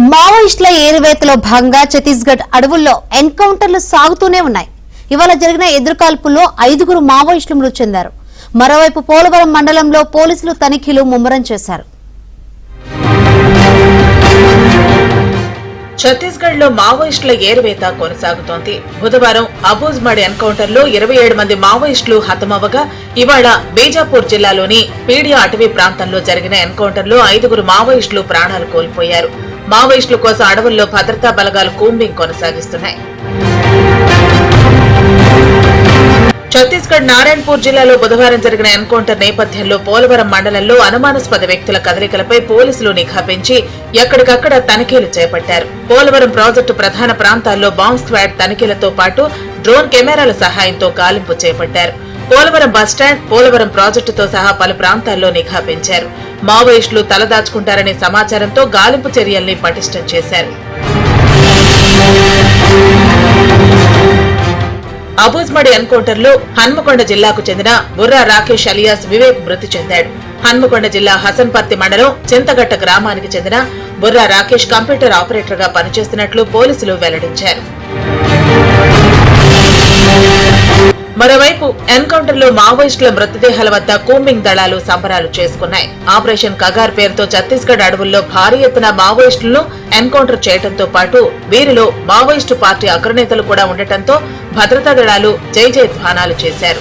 మావోయిస్టుల ఏరివేతలో భాగంగా ఛత్తీస్గఢ్ అడవుల్లో ఎన్కౌంటర్లు సాగుతూనే ఉన్నాయి. ఇవాళ జరిగిన ఎదురుకాల్పుల్లో 5గురు మావోయిస్టులు మృతి చెందారు. మరోవైపు పోలవరం మండలంలో పోలీసులు తనిఖీలు ముమ్మరం చేశారు. ఛత్తీస్గఢ్ లో మావోయిస్టుల ఏరువేత కొనసాగుతోంది. బుధవారం అబూజ్మడ్ ఎన్కౌంటర్ లో 27 మంది మావోయిస్టులు హతమవగా, ఇవాళ బీజాపూర్ జిల్లాలోని పీడియా అటవీ ప్రాంతంలో జరిగిన ఎన్కౌంటర్ లో 5గురు మావోయిస్టులు ప్రాణాలు కోల్పోయారు. మావోయిస్టుల కోసం అడవుల్లో భద్రతా బలగాలు కూంబింగ్ కొనసాగిస్తున్నాయి. ఛత్తీస్గఢ్ నారాయణపూర్ జిల్లాలో బుధవారం జరిగిన ఎన్కౌంటర్ నేపథ్యంలో పోలవరం మండలంలో అనుమానాస్పద వ్యక్తుల కదలికలపై పోలీసులు నిఘా పెంచి ఎక్కడికక్కడ తనిఖీలు చేపట్టారు. పోలవరం ప్రాజెక్టు ప్రధాన ప్రాంతాల్లో బాంబ్ స్క్వాడ్ తనిఖీలతో పాటు డ్రోన్ కెమెరాల సహాయంతో గాలింపు చేపట్టారు. పోలవరం బస్టాండ్, పోలవరం ప్రాజెక్టుతో సహా పలు ప్రాంతాల్లో నిఘా పెంచారు. మావోయిస్టులు తలదాచుకుంటారనే సమాచారంతో గాలింపు చర్యల్ని పటిష్టం చేశారు. అబూజ్మడ్ ఎన్కౌంటర్ లో హన్మకొండ జిల్లాకు చెందిన బుర్రా రాకేష్ అలియాస్ వివేక్ మృతి చెందాడు. హన్మకొండ జిల్లా హసన్పర్తి మండలం చింతగట్ట గ్రామానికి చెందిన బుర్రా రాకేష్ కంప్యూటర్ ఆపరేటర్ గా పనిచేస్తున్నట్లు పోలీసులు వెల్లడించారు. మరోవైపు ఎన్కౌంటర్ లో మావోయిస్టుల మృతదేహాల వద్ద కూంబింగ్ దళాలు సంబరాలు చేసుకున్నాయి. ఆపరేషన్ కగార్ పేరుతో ఛత్తీస్గఢ్ అడవుల్లో భారీ ఎత్తున మావోయిస్టులను ఎన్కౌంటర్ చేయడంతో పాటు వీరిలో మావోయిస్టు పార్టీ అగ్రనేతలు కూడా ఉండటంతో భద్రతా దళాలు జై జయధ్వానాలు చేశారు.